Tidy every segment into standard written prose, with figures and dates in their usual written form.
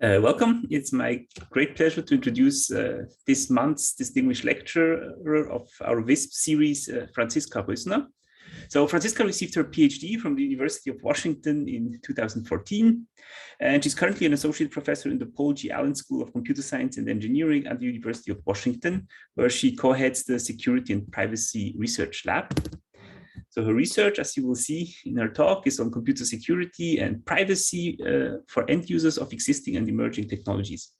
Welcome. It's my great pleasure to introduce this month's distinguished lecturer of our WISP series, Franziska Roesner. So Franziska received her PhD from the University of Washington in 2014, and she's currently an associate professor in the Paul G. Allen School of Computer Science and Engineering at the University of Washington, where she co-heads the Security and Privacy Research Lab. So her research, as you will see in her talk, is on computer security and privacy for end users of existing and emerging technologies.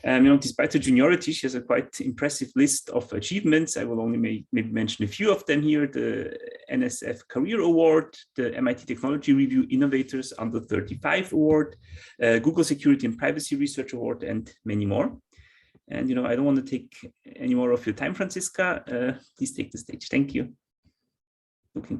Despite her juniority, she has a quite impressive list of achievements. I will only maybe mention a few of them here: the NSF Career Award, the MIT Technology Review Innovators Under 35 Award, Google Security and Privacy Research Award, and many more. And I don't want to take any more of your time, Franziska. Please take the stage. Thank you.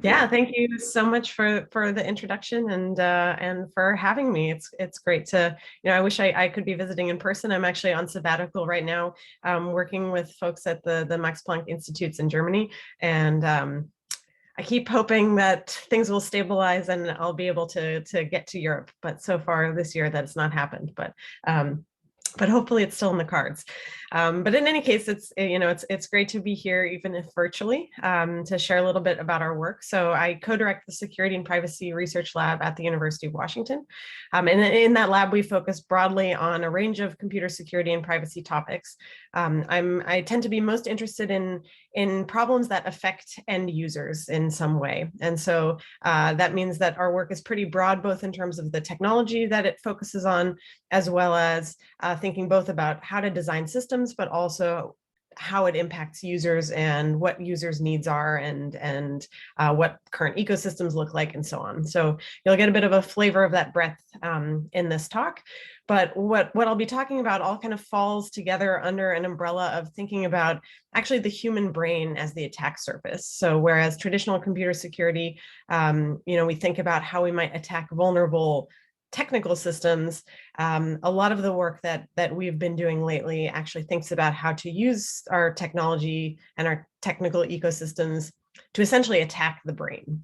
Yeah, thank you so much for the introduction and for having me. It's great to, I wish I could be visiting in person. I'm actually on sabbatical right now, working with folks at the Max Planck Institutes in Germany. And I keep hoping that things will stabilize and I'll be able to get to Europe. But so far this year, that's not happened. But hopefully it's still in the cards. But in any case, it's great to be here, even if virtually, to share a little bit about our work. So I co-direct the Security and Privacy Research Lab at the University of Washington. And in that lab, we focus broadly on a range of computer security and privacy topics. I tend to be most interested in problems that affect end users in some way. And so that means that our work is pretty broad, both in terms of the technology that it focuses on, as well as thinking both about how to design systems, but also how it impacts users and what users' needs are and what current ecosystems look like and so on. So you'll get a bit of a flavor of that breadth in this talk. But what I'll be talking about all kind of falls together under an umbrella of thinking about actually the human brain as the attack surface. So whereas traditional computer security, we think about how we might attack vulnerable technical systems, a lot of the work that we've been doing lately actually thinks about how to use our technology and our technical ecosystems to essentially attack the brain.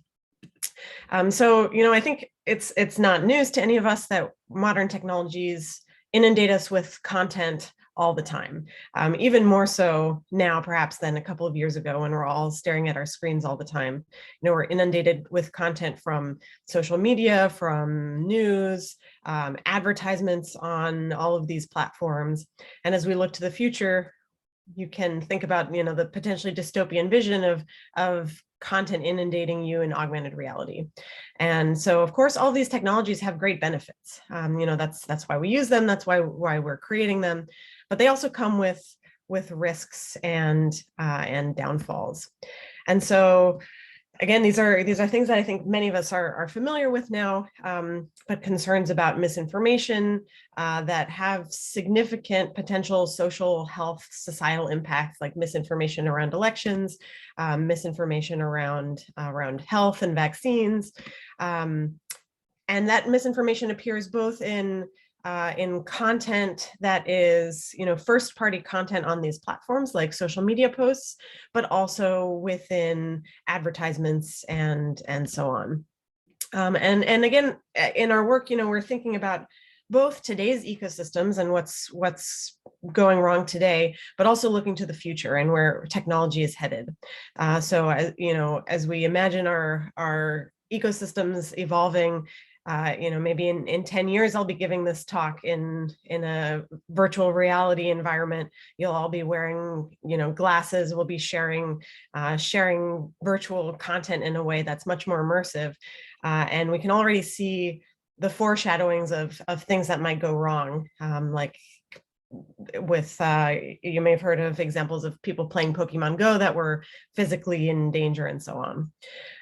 So I think it's not news to any of us that modern technologies inundate us with content all the time, even more so now perhaps than a couple of years ago when we're all staring at our screens all the time. We're inundated with content from social media, from news, advertisements on all of these platforms. And as we look to the future, you can think about the potentially dystopian vision of content inundating you in augmented reality. And so, of course, all these technologies have great benefits. That's why we use them. That's why we're creating them. But they also come with risks and downfalls. And so, again, these are things that I think many of us are familiar with now, but concerns about misinformation that have significant potential social health, societal impacts, like misinformation around elections, misinformation around health and vaccines, and that misinformation appears both in content that is, first-party content on these platforms like social media posts, but also within advertisements and so on. And again, in our work, we're thinking about both today's ecosystems and what's going wrong today, but also looking to the future and where technology is headed. So, as we imagine our ecosystems evolving, maybe in 10 years, I'll be giving this talk in a virtual reality environment. You'll all be wearing, glasses. We'll be sharing virtual content in a way that's much more immersive. And we can already see the foreshadowings of things that might go wrong, like with, you may have heard of examples of people playing Pokemon Go that were physically in danger and so on.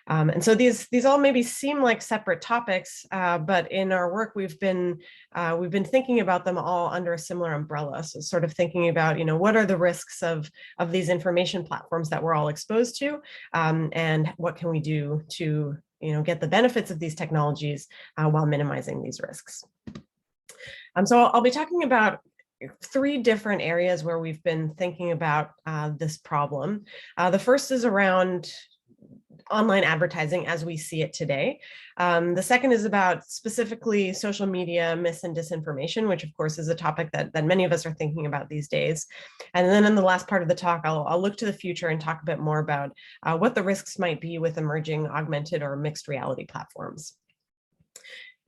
And so these all maybe seem like separate topics, but in our work, we've been thinking about them all under a similar umbrella. So sort of thinking about, what are the risks of these information platforms that we're all exposed to, and what can we do to, get the benefits of these technologies while minimizing these risks. So I'll be talking about three different areas where we've been thinking about this problem. The first is around online advertising as we see it today. The second is about specifically social media mis and disinformation, which of course is a topic that many of us are thinking about these days. And then in the last part of the talk, I'll look to the future and talk a bit more about what the risks might be with emerging augmented or mixed reality platforms.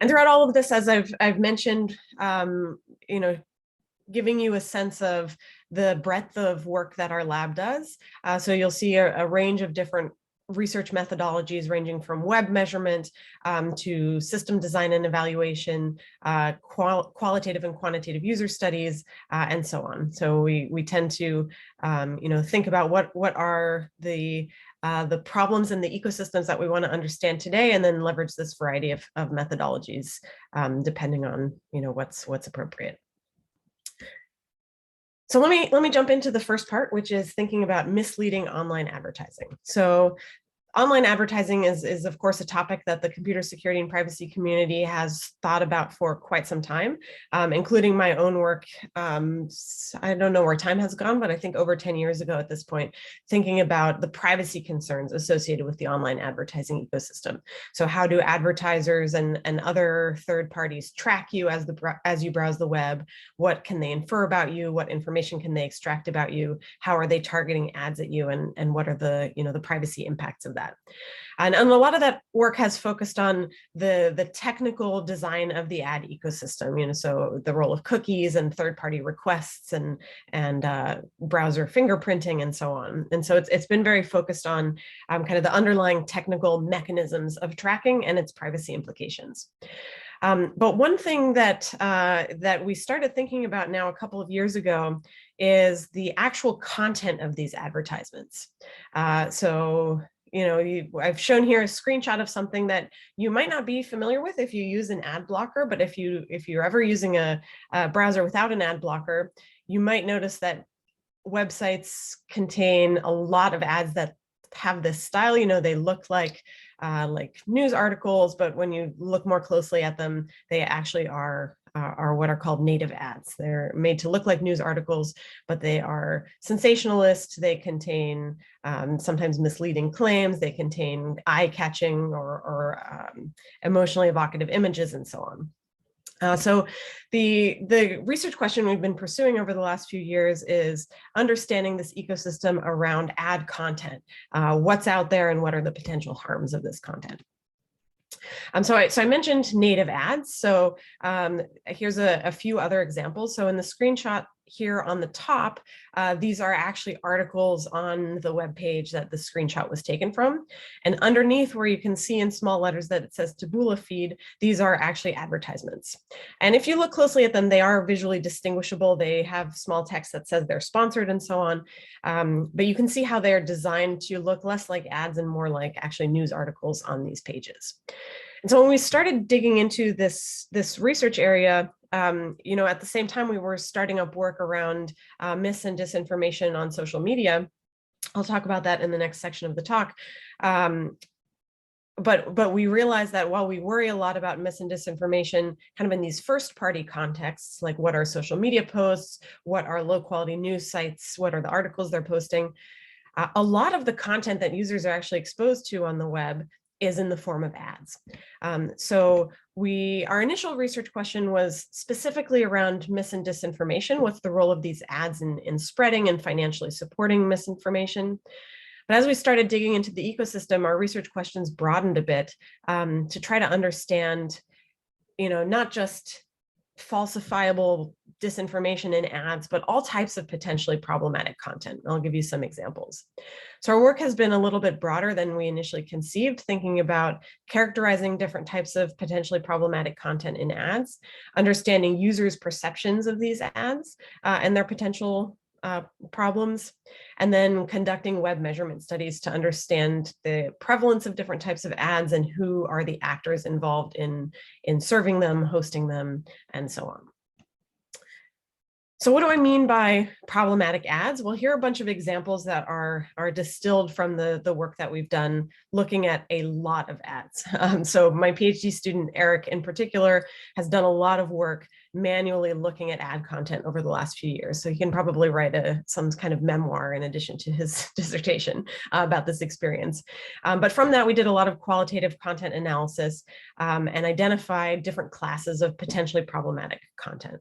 And throughout all of this, as I've mentioned, giving you a sense of the breadth of work that our lab does. So you'll see a range of different research methodologies ranging from web measurement to system design and evaluation, qualitative and quantitative user studies, and so on. So we tend to think about what are the problems in the ecosystems that we want to understand today, and then leverage this variety of methodologies depending on what's appropriate. So let me jump into the first part, which is thinking about misleading online advertising. So online advertising is of course a topic that the computer security and privacy community has thought about for quite some time, including my own work. I don't know where time has gone, but I think over 10 years ago at this point, thinking about the privacy concerns associated with the online advertising ecosystem. So how do advertisers and other third parties track you as you browse the web? What can they infer about you? What information can they extract about you? How are they targeting ads at you? And what are the privacy impacts of that? And a lot of that work has focused on the technical design of the ad ecosystem, so the role of cookies and third-party requests and browser fingerprinting and so on. And so it's been very focused on kind of the underlying technical mechanisms of tracking and its privacy implications. But one thing that we started thinking about now a couple of years ago is the actual content of these advertisements. I've shown here a screenshot of something that you might not be familiar with if you use an ad blocker, but if you're ever using a browser without an ad blocker, you might notice that websites contain a lot of ads that have this style. They look like news articles, but when you look more closely at them, they actually are what are called native ads. They're made to look like news articles, but they are sensationalist. They contain sometimes misleading claims. They contain eye-catching or emotionally evocative images and so on. So the research question we've been pursuing over the last few years is understanding this ecosystem around ad content. What's out there and what are the potential harms of this content? So I mentioned native ads. So here's a few other examples. So in the screenshot here on the top, these are actually articles on the web page that the screenshot was taken from. And underneath, where you can see in small letters that it says Taboola feed, these are actually advertisements. And if you look closely at them, they are visually distinguishable. They have small text that says they're sponsored and so on. But you can see how they're designed to look less like ads and more like actually news articles on these pages. And so when we started digging into this research area, at the same time we were starting up work around mis and disinformation on social media. I'll talk about that in the next section of the talk. But we realized that while we worry a lot about mis and disinformation kind of in these first party contexts, like what are social media posts, what are low quality news sites, what are the articles they're posting, a lot of the content that users are actually exposed to on the web is in the form of ads. So our initial research question was specifically around mis and disinformation. What's the role of these ads in spreading and financially supporting misinformation? But as we started digging into the ecosystem, our research questions broadened a bit to try to understand, not just falsifiable disinformation in ads, but all types of potentially problematic content. I'll give you some examples. So our work has been a little bit broader than we initially conceived, thinking about characterizing different types of potentially problematic content in ads, understanding users' perceptions of these ads and their potential problems, and then conducting web measurement studies to understand the prevalence of different types of ads and who are the actors involved in serving them, hosting them, and so on. So what do I mean by problematic ads? Well, here are a bunch of examples that are distilled from the work that we've done looking at a lot of ads. So my PhD student, Eric, in particular, has done a lot of work manually looking at ad content over the last few years. So he can probably write some kind of memoir in addition to his dissertation about this experience. But from that, we did a lot of qualitative content analysis and identified different classes of potentially problematic content.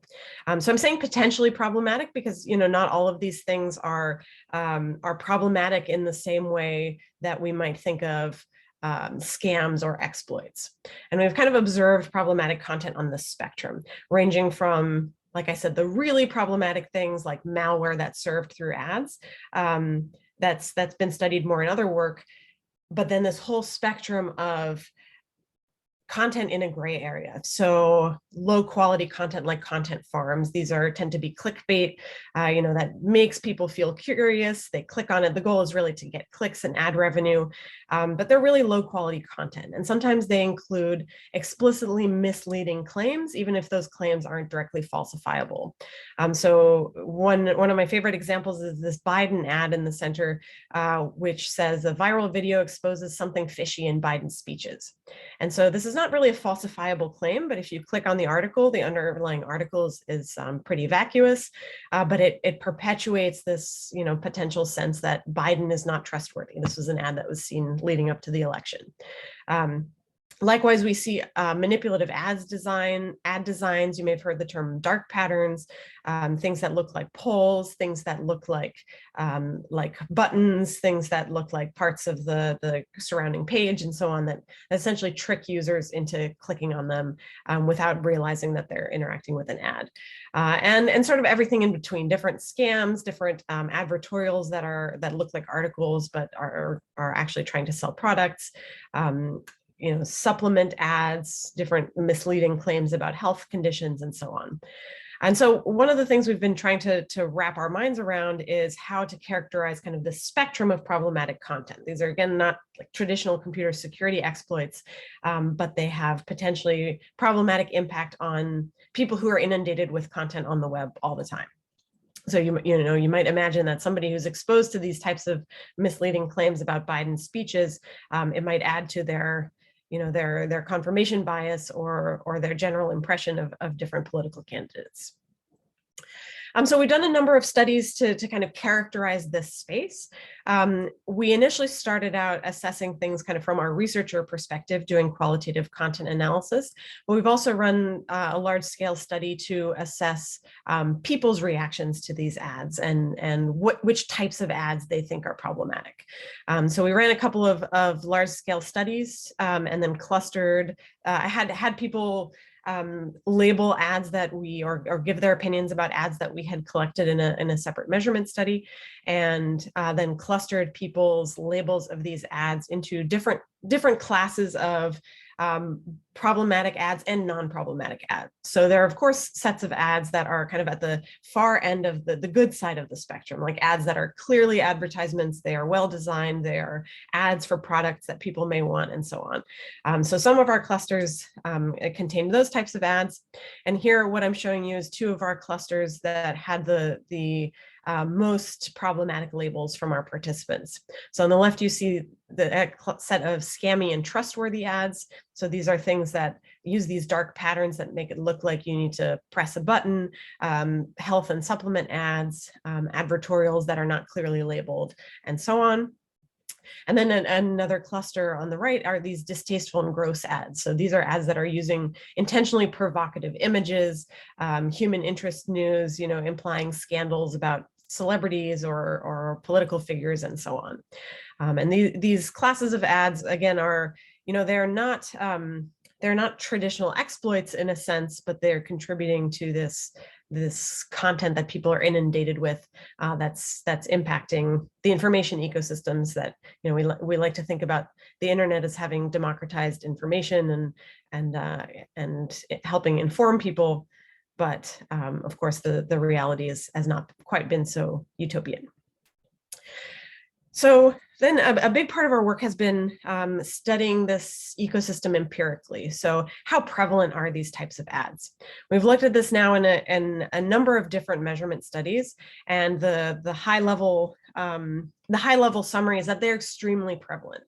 So I'm saying potentially problematic because, you know, not all of these things are problematic in the same way that we might think of scams or exploits. And we've kind of observed problematic content on the spectrum, ranging from, like I said, the really problematic things like malware that's served through ads. That's been studied more in other work, but then this whole spectrum of content in a gray area. So low quality content like content farms. These tend to be clickbait, you know, that makes people feel curious. They click on it. The goal is really to get clicks and ad revenue, but they're really low quality content. And sometimes they include explicitly misleading claims, even if those claims aren't directly falsifiable. So one of my favorite examples is this Biden ad in the center, which says a viral video exposes something fishy in Biden's speeches. And so this is not really a falsifiable claim, but if you click on the article, the underlying article is pretty vacuous, but it perpetuates this, you know, potential sense that Biden is not trustworthy. This was an ad that was seen leading up to the election. Likewise, we see manipulative ad designs. You may have heard the term dark patterns, things that look like polls, things that look like buttons, things that look like parts of the surrounding page and so on, that essentially trick users into clicking on them without realizing that they're interacting with an ad. And sort of everything in between, different scams, different advertorials that look like articles but are actually trying to sell products. You know, supplement ads, different misleading claims about health conditions, and so on. And so one of the things we've been trying to wrap our minds around is how to characterize kind of the spectrum of problematic content. These are, again, not like traditional computer security exploits, but they have potentially problematic impact on people who are inundated with content on the web all the time. So you might imagine that somebody who's exposed to these types of misleading claims about Biden's speeches, it might add to their confirmation bias or their general impression of different political candidates. So we've done a number of studies to kind of characterize this space. We initially started out assessing things kind of from our researcher perspective, doing qualitative content analysis, but we've also run a large scale study to assess people's reactions to these ads and which types of ads they think are problematic. So we ran a couple of large scale studies and then clustered, I had people label ads that or give their opinions about ads that we had collected in a separate measurement study, and then clustered people's labels of these ads into different classes of problematic ads and non-problematic ads. So there are, of course, sets of ads that are kind of at the far end of the good side of the spectrum, like ads that are clearly advertisements, they are well designed, they are ads for products that people may want, and so on. So some of our clusters contain those types of ads. And here, what I'm showing you is two of our clusters that had the most problematic labels from our participants. So on the left, you see the set of scammy and trustworthy ads. So these are things that use these dark patterns that make it look like you need to press a button, health and supplement ads, advertorials that are not clearly labeled, and so on. And then another cluster on the right are these distasteful and gross ads. So these are ads that are using intentionally provocative images, human interest news, implying scandals about celebrities or political figures, and so on. And these classes of ads, again, are, they're not traditional exploits in a sense, but they're contributing to this content that people are inundated with, that's impacting the information ecosystems that we like to think about the internet as having democratized information and helping inform people. But of course, the reality has not quite been so utopian. So then a big part of our work has been studying this ecosystem empirically. So how prevalent are these types of ads? We've looked at this now in a number of different measurement studies, and the high level summary is that they're extremely prevalent.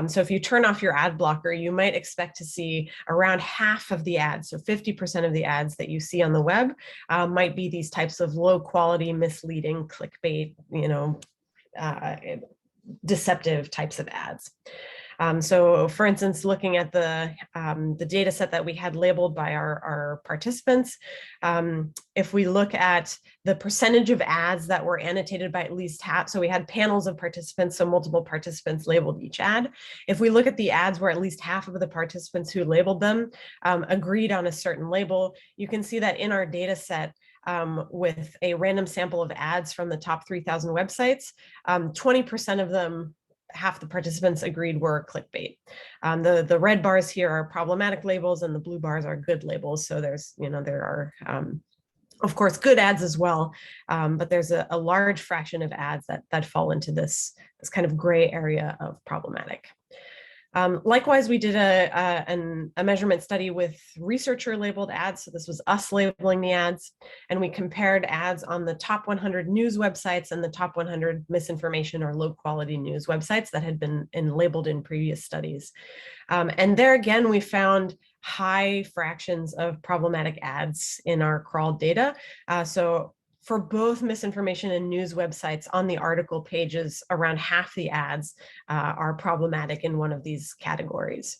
So if you turn off your ad blocker, you might expect to see around half of the ads, so 50% of the ads that you see on the web might be these types of low quality, misleading, clickbait, deceptive types of ads. So for instance, looking at the data set that we had labeled by our participants, if we look at the percentage of ads that were annotated by at least half, so we had panels of participants, so multiple participants labeled each ad. If we look at the ads where at least half of the participants who labeled them agreed on a certain label, you can see that in our data set, with a random sample of ads from the top 3,000 websites, 20% of them, half the participants agreed were clickbait. The red bars here are problematic labels and the blue bars are good labels. So there's, there are, of course, good ads as well, but there's a large fraction of ads that fall into this kind of gray area of problematic. Likewise, we did a measurement study with researcher labeled ads. So this was us labeling the ads, and we compared ads on the top 100 news websites and the top 100 misinformation or low quality news websites that had been labeled in previous studies. And there again, we found high fractions of problematic ads in our crawled data. So for both misinformation and news websites on the article pages, around half the ads are problematic in one of these categories.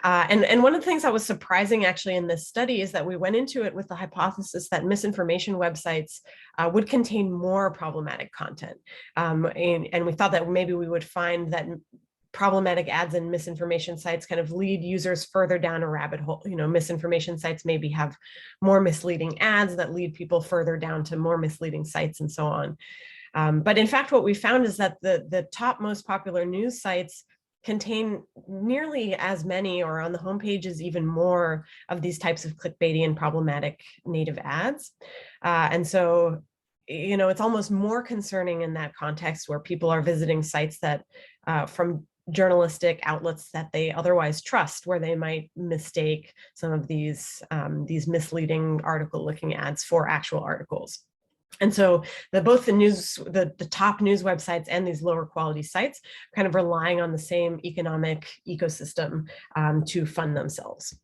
And one of the things that was surprising actually in this study is that we went into it with the hypothesis that misinformation websites would contain more problematic content. And we thought that maybe we would find that problematic ads and misinformation sites kind of lead users further down a rabbit hole. Misinformation sites maybe have more misleading ads that lead people further down to more misleading sites and so on. But in fact, what we found is that the top most popular news sites contain nearly as many, or on the homepages even more, of these types of clickbaity and problematic native ads. And so it's almost more concerning in that context where people are visiting sites that from journalistic outlets that they otherwise trust, where they might mistake some of these misleading article-looking ads for actual articles. And so both the top news websites and these lower quality sites kind of relying on the same economic ecosystem to fund themselves.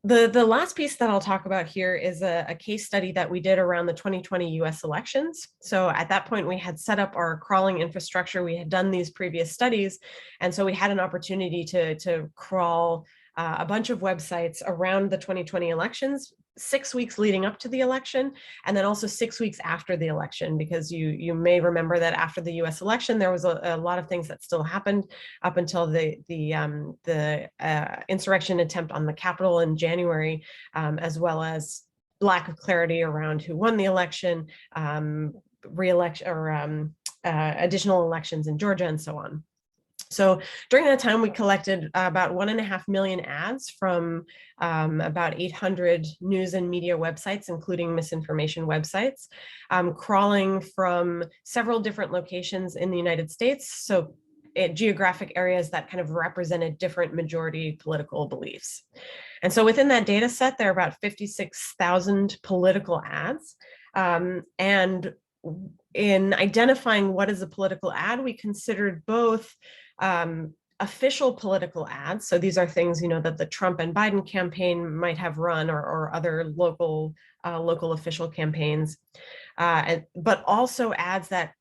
The last piece that I'll talk about here is a case study that we did around the 2020 US elections. So at that point, we had set up our crawling infrastructure. We had done these previous studies. And so we had an opportunity to crawl a bunch of websites around the 2020 elections, 6 weeks leading up to the election, and then also 6 weeks after the election, because you may remember that after the US election, there was a lot of things that still happened up until the insurrection attempt on the Capitol in January, as well as lack of clarity around who won the election, re-election or additional elections in Georgia and so on. So during that time, we collected about 1.5 million ads from about 800 news and media websites, including misinformation websites, crawling from several different locations in the United States. So geographic areas that kind of represented different majority political beliefs. And so within that data set, there are about 56,000 political ads. And in identifying what is a political ad, we considered both official political ads. So these are things, that the Trump and Biden campaign might have run, or other local official campaigns, but also ads that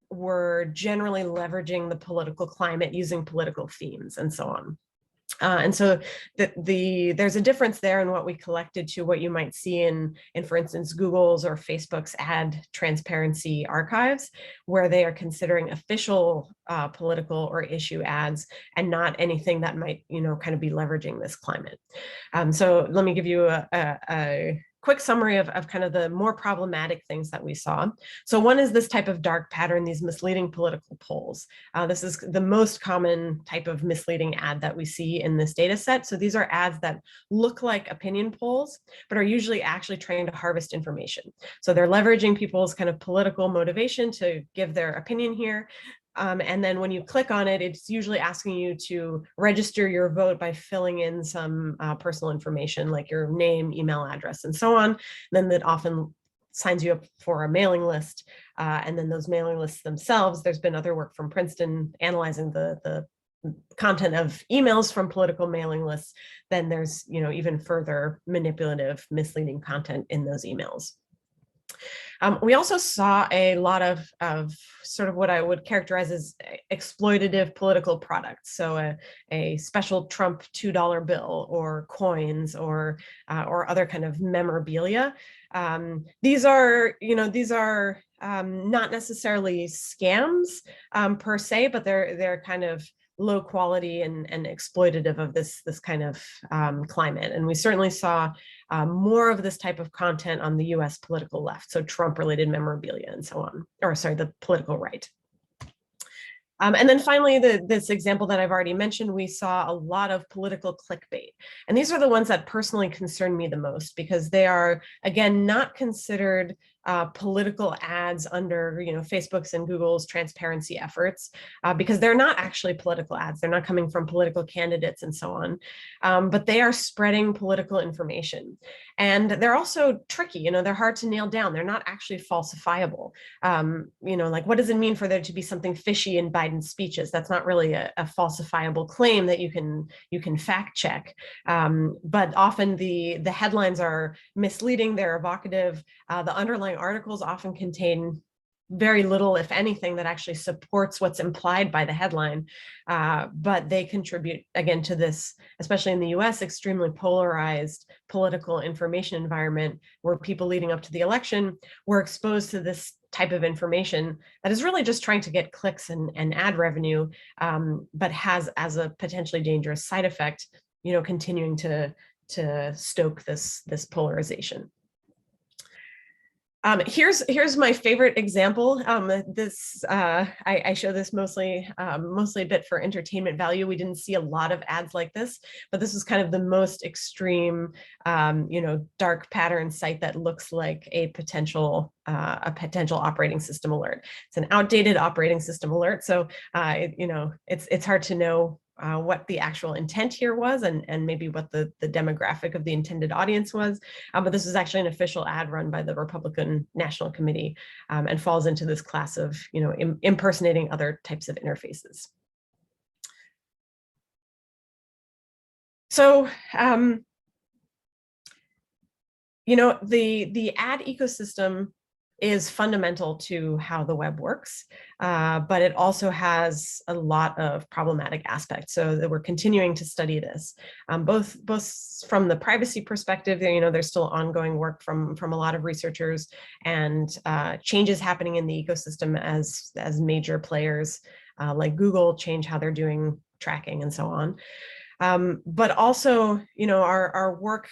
were generally leveraging the political climate using political themes and so on. And so there's a difference there in what we collected to what you might see in for instance, Google's or Facebook's ad transparency archives, where they are considering official political or issue ads and not anything that might, kind of be leveraging this climate. So let me give you quick summary of kind of the more problematic things that we saw. So one is this type of dark pattern, these misleading political polls. This is the most common type of misleading ad that we see in this data set. So these are ads that look like opinion polls, but are usually actually trying to harvest information. So they're leveraging people's kind of political motivation to give their opinion here. And then when you click on it, it's usually asking you to register your vote by filling in some personal information like your name, email address, and so on. And then that often signs you up for a mailing list. And then those mailing lists themselves, there's been other work from Princeton analyzing the content of emails from political mailing lists. Then there's, even further manipulative, misleading content in those emails. We also saw a lot of sort of what I would characterize as exploitative political products. So a special Trump $2 bill or coins or other kind of memorabilia. These are not necessarily scams per se, but they're kind of low quality and exploitative of this kind of climate. And we certainly saw more of this type of content on the US political left, so Trump-related memorabilia and so on, or sorry, the political right. And then finally, this example that I've already mentioned, we saw a lot of political clickbait. And these are the ones that personally concern me the most because they are, again, not considered political ads under Facebook's and Google's transparency efforts because they're not actually political ads. They're not coming from political candidates and so on, but they are spreading political information. And they're also tricky, they're hard to nail down. They're not actually falsifiable. Like what does it mean for there to be something fishy in Biden's speeches? That's not really a falsifiable claim that you can fact check. But often the headlines are misleading, they're evocative. The underlying articles often contain very little, if anything, that actually supports what's implied by the headline. But they contribute, again, to this, especially in the US, extremely polarized political information environment where people leading up to the election were exposed to this type of information that is really just trying to get clicks and ad revenue, but has as a potentially dangerous side effect, continuing to stoke this polarization. Here's my favorite example. I show this mostly a bit for entertainment value. We didn't see a lot of ads like this, but this is kind of the most extreme, dark pattern site that looks like a potential operating system alert. It's an outdated operating system alert, so it's hard to know what the actual intent here was and maybe what the demographic of the intended audience was. But this is actually an official ad run by the Republican National Committee and falls into this class of, impersonating other types of interfaces. So, the ad ecosystem is fundamental to how the web works, but it also has a lot of problematic aspects. So that we're continuing to study this, both from the privacy perspective. There's still ongoing work from a lot of researchers and changes happening in the ecosystem as major players like Google change how they're doing tracking and so on. But also, our work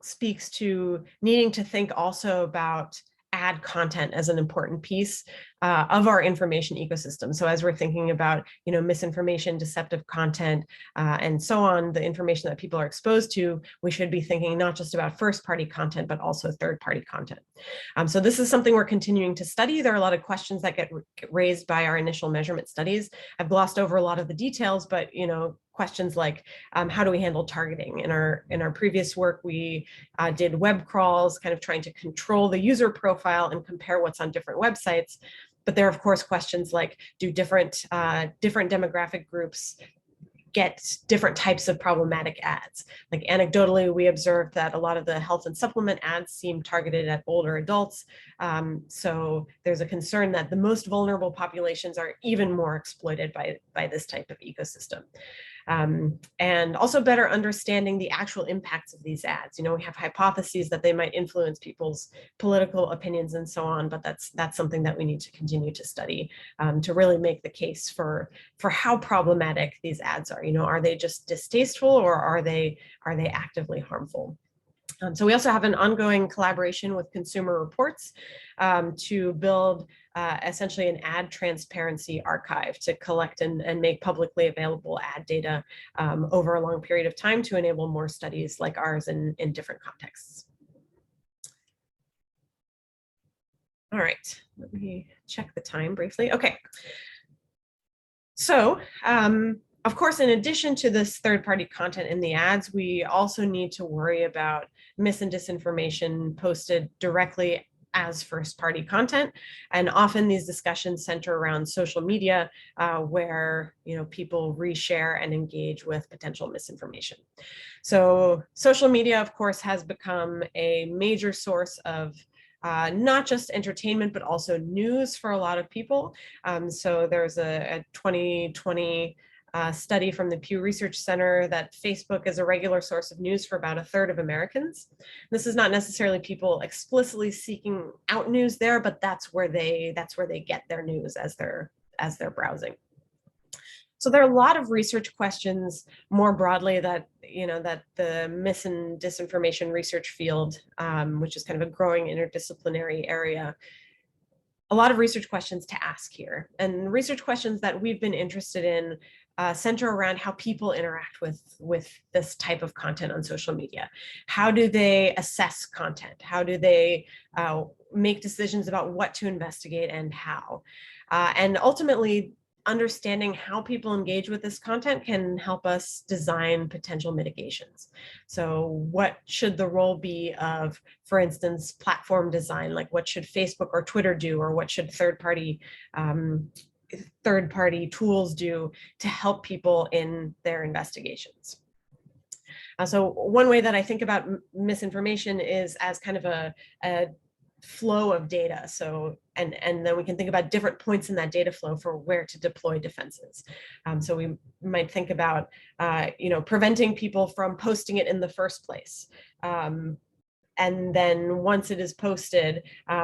speaks to needing to think also about ad content as an important piece of our information ecosystem. So as we're thinking about, misinformation, deceptive content, and so on, the information that people are exposed to, we should be thinking not just about first-party content, but also third-party content. So this is something we're continuing to study. There are a lot of questions that get raised by our initial measurement studies. I've glossed over a lot of the details, but, questions like how do we handle targeting? In our previous work, we did web crawls, kind of trying to control the user profile and compare what's on different websites. But there are, of course, questions like, do different demographic groups get different types of problematic ads? Like anecdotally, we observed that a lot of the health and supplement ads seem targeted at older adults. So there's a concern that the most vulnerable populations are even more exploited by this type of ecosystem. And also better understanding the actual impacts of these ads. We have hypotheses that they might influence people's political opinions and so on, but that's something that we need to continue to study to really make the case for how problematic these ads are. Are they just distasteful or are they actively harmful? So we also have an ongoing collaboration with Consumer Reports to build essentially an ad transparency archive to collect and make publicly available ad data over a long period of time to enable more studies like ours in different contexts. All right, let me check the time briefly. Okay. So, of course, in addition to this third-party content in the ads, we also need to worry about mis and disinformation posted directly as first-party content. And often these discussions center around social media, where people reshare and engage with potential misinformation. So social media, of course, has become a major source of not just entertainment, but also news for a lot of people. So there's a 2020 study from the Pew Research Center that Facebook is a regular source of news for about 1/3 of Americans. This is not necessarily people explicitly seeking out news there, but that's where they get their news as they're browsing. So there are a lot of research questions more broadly that the mis and disinformation research field, which is kind of a growing interdisciplinary area, a lot of research questions to ask here. And research questions that we've been interested in center around how people interact with this type of content on social media. How do they assess content? How do they make decisions about what to investigate and how? And ultimately, understanding how people engage with this content can help us design potential mitigations. So what should the role be of, for instance, platform design? Like what should Facebook or Twitter do, or what should third-party tools do to help people in their investigations? So one way that I think about misinformation is as kind of a flow of data. So, and then we can think about different points in that data flow for where to deploy defenses. So we might think about, preventing people from posting it in the first place. And then once it is posted,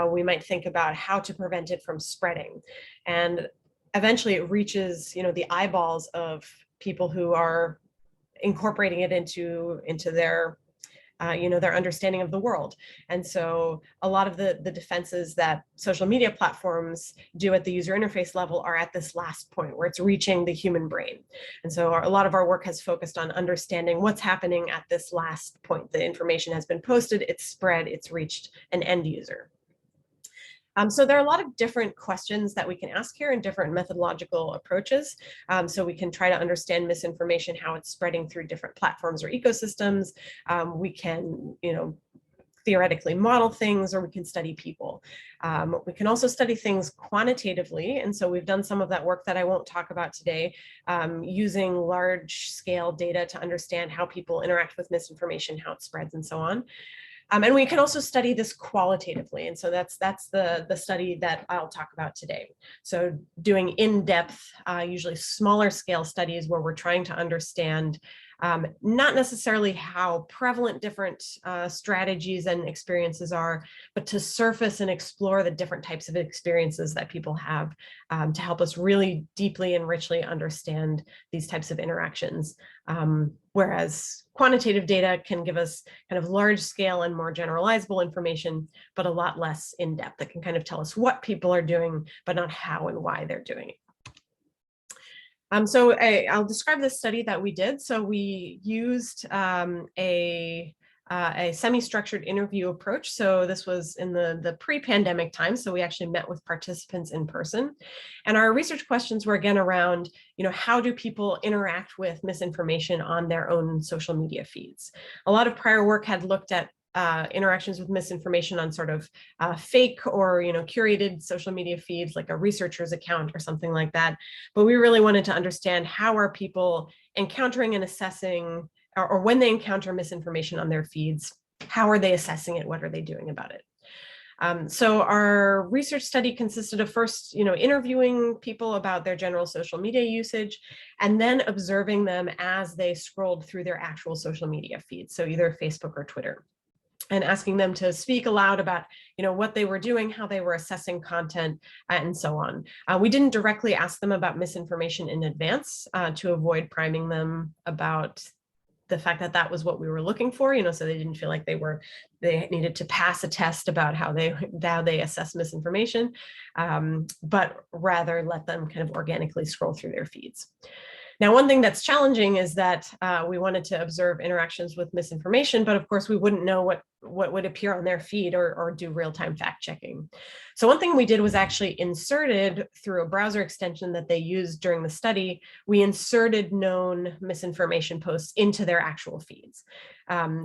we might think about how to prevent it from spreading. And eventually it reaches, the eyeballs of people who are incorporating it into their their understanding of the world. And so a lot of the defenses that social media platforms do at the user interface level are at this last point where it's reaching the human brain. And so a lot of our work has focused on understanding what's happening at this last point. The information has been posted, it's spread, it's reached an end user. So there are a lot of different questions that we can ask here and different methodological approaches. So we can try to understand misinformation, how it's spreading through different platforms or ecosystems. We can, theoretically model things, or we can study people. We can also study things quantitatively. And so we've done some of that work that I won't talk about today, using large scale data to understand how people interact with misinformation, how it spreads, and so on. And we can also study this qualitatively. And so that's the study that I'll talk about today. So doing in-depth, usually smaller scale studies where we're trying to understand not necessarily how prevalent different strategies and experiences are, but to surface and explore the different types of experiences that people have, to help us really deeply and richly understand these types of interactions. Whereas quantitative data can give us kind of large scale and more generalizable information, but a lot less in depth. That can kind of tell us what people are doing, but not how and why they're doing it. So I'll describe the study that we did. So we used a semi-structured interview approach. So this was in the pre-pandemic time. So we actually met with participants in person. And our research questions were again around, how do people interact with misinformation on their own social media feeds? A lot of prior work had looked at interactions with misinformation on sort of fake or curated social media feeds, like a researcher's account or something like that. But we really wanted to understand how are people encountering and assessing, or when they encounter misinformation on their feeds, how are they assessing it? What are they doing about it? So our research study consisted of first, interviewing people about their general social media usage, and then observing them as they scrolled through their actual social media feeds, so either Facebook or Twitter, and asking them to speak aloud about, what they were doing, how they were assessing content, and so on. We didn't directly ask them about misinformation in advance to avoid priming them about the fact that that was what we were looking for, so they didn't feel like they needed to pass a test about how they assess misinformation, but rather let them kind of organically scroll through their feeds. Now, one thing that's challenging is that we wanted to observe interactions with misinformation, but of course we wouldn't know what would appear on their feed or do real-time fact checking. So one thing we did was actually inserted through a browser extension that they used during the study, we inserted known misinformation posts into their actual feeds.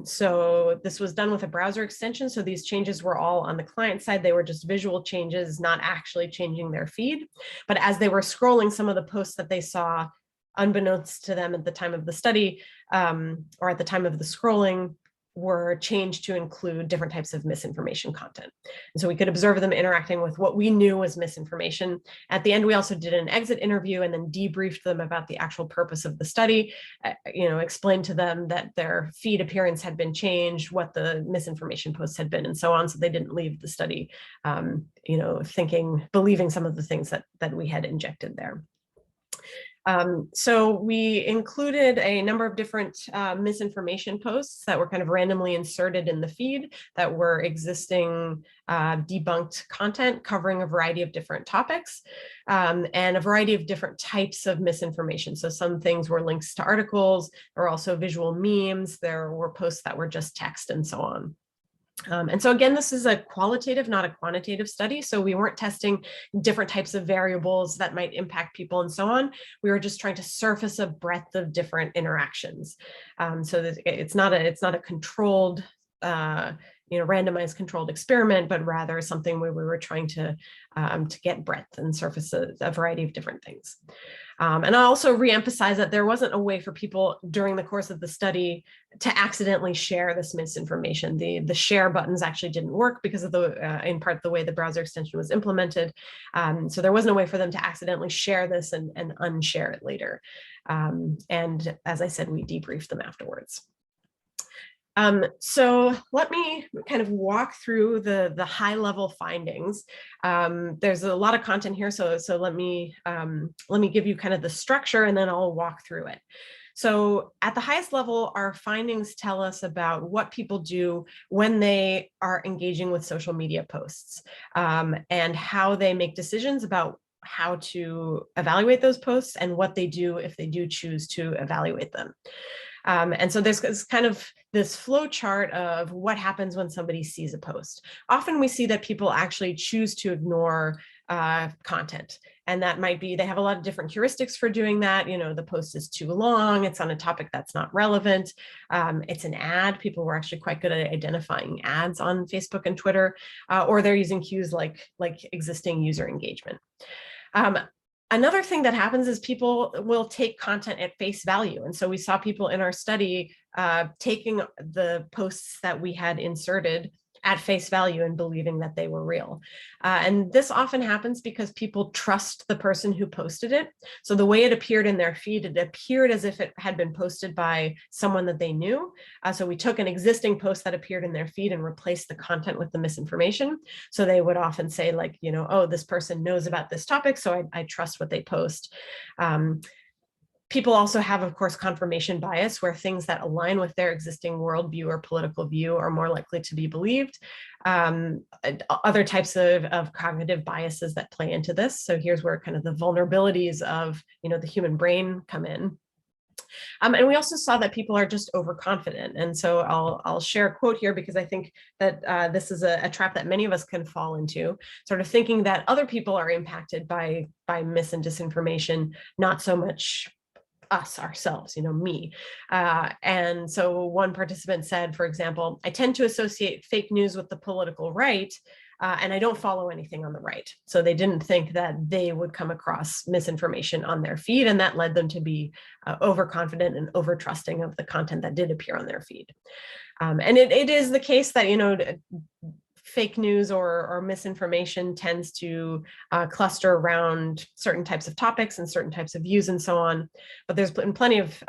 So this was done with a browser extension. So these changes were all on the client side. They were just visual changes, not actually changing their feed. But as they were scrolling, some of the posts that they saw, unbeknownst to them at the time of the study or at the time of the scrolling, were changed to include different types of misinformation content. And so we could observe them interacting with what we knew was misinformation. At the end, we also did an exit interview and then debriefed them about the actual purpose of the study, explained to them that their feed appearance had been changed, what the misinformation posts had been, and so on. So they didn't leave the study, believing some of the things that we had injected there. So we included a number of different misinformation posts that were kind of randomly inserted in the feed that were existing debunked content covering a variety of different topics and a variety of different types of misinformation. So some things were links to articles, there were also visual memes, there were posts that were just text and so on. And so again, this is a qualitative, not a quantitative study. So we weren't testing different types of variables that might impact people and so on. We were just trying to surface a breadth of different interactions. So that it's not a controlled, randomized controlled experiment, but rather something where we were trying to get breadth and surface a variety of different things. And I also reemphasize that there wasn't a way for people during the course of the study to accidentally share this misinformation. The share buttons actually didn't work because of in part the way the browser extension was implemented. So there wasn't a way for them to accidentally share this and unshare it later. And as I said, we debriefed them afterwards. So let me kind of walk through the high level findings. There's a lot of content here, so let me give you kind of the structure and then I'll walk through it. So at the highest level, our findings tell us about what people do when they are engaging with social media posts and how they make decisions about how to evaluate those posts and what they do if they do choose to evaluate them. And so there's kind of this flow chart of what happens when somebody sees a post. Often we see that people actually choose to ignore content. And that might be, they have a lot of different heuristics for doing that. The post is too long, it's on a topic that's not relevant, it's an ad. People were actually quite good at identifying ads on Facebook and Twitter, or they're using cues like existing user engagement. Another thing that happens is people will take content at face value. And so we saw people in our study taking the posts that we had inserted at face value and believing that they were real. And this often happens because people trust the person who posted it. So the way it appeared in their feed, it appeared as if it had been posted by someone that they knew. So we took an existing post that appeared in their feed and replaced the content with the misinformation. So they would often say like, oh, this person knows about this topic, so I trust what they post. People also have, of course, confirmation bias, where things that align with their existing worldview or political view are more likely to be believed. Other types of cognitive biases that play into this. So here's where kind of the vulnerabilities of the human brain come in. And we also saw that people are just overconfident. And so I'll share a quote here because I think that this is a trap that many of us can fall into, sort of thinking that other people are impacted by mis and disinformation, not so much us ourselves, me. And so one participant said, for example, I tend to associate fake news with the political right, and I don't follow anything on the right. So they didn't think that they would come across misinformation on their feed, and that led them to be overconfident and over-trusting of the content that did appear on their feed. And it is the case that, fake news or misinformation tends to cluster around certain types of topics and certain types of views and so on. But there's been plenty of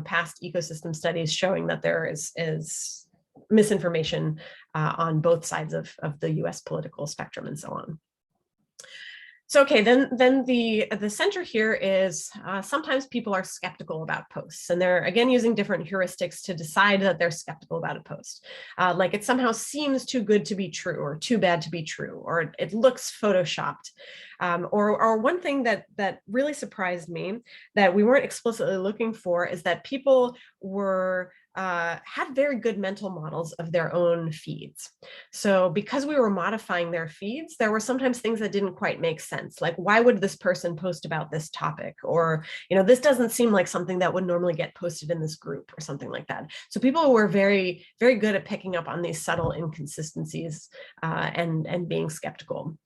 past ecosystem studies showing that there is misinformation on both sides of the US political spectrum and so on. So, okay, then the center here is sometimes people are skeptical about posts, and they're again using different heuristics to decide that they're skeptical about a post. Like it somehow seems too good to be true, or too bad to be true, or it looks photoshopped. Or one thing that really surprised me that we weren't explicitly looking for is that people were had very good mental models of their own feeds. So because we were modifying their feeds, there were sometimes things that didn't quite make sense. Like, why would this person post about this topic? Or, this doesn't seem like something that would normally get posted in this group or something like that. So people were very, very good at picking up on these subtle inconsistencies and being skeptical.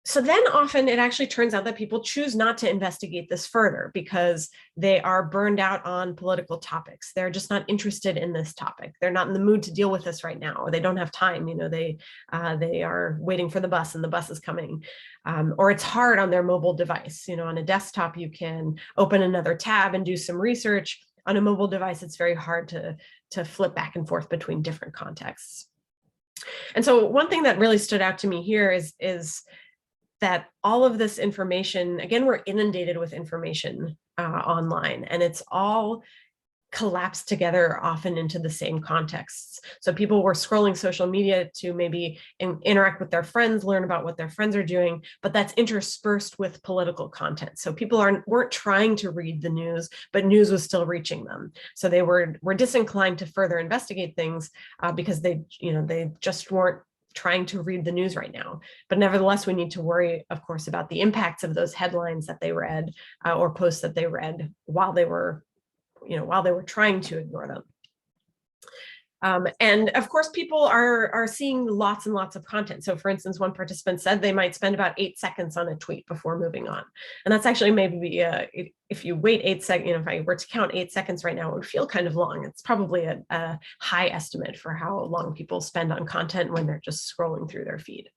So then often it actually turns out that people choose not to investigate this further because they are burned out on political topics. They're just not interested in this topic. They're not in the mood to deal with this right now, or they don't have time. They are waiting for the bus and the bus is coming. Or it's hard on their mobile device. On a desktop, you can open another tab and do some research. On a mobile device, it's very hard to flip back and forth between different contexts. And so one thing that really stood out to me here is that all of this information, again, we're inundated with information online, and it's all collapsed together often into the same contexts. So people were scrolling social media to maybe interact with their friends, learn about what their friends are doing, but that's interspersed with political content. So people weren't trying to read the news, but news was still reaching them. So they were disinclined to further investigate things because they just weren't trying to read the news right now. But nevertheless, we need to worry, of course, about the impacts of those headlines that they read or posts that they read while they were trying to ignore them. And of course, people are seeing lots and lots of content. So for instance, one participant said they might spend about 8 seconds on a tweet before moving on. And that's actually maybe, if you wait 8 seconds, if I were to count 8 seconds right now, it would feel kind of long. It's probably a high estimate for how long people spend on content when they're just scrolling through their feed.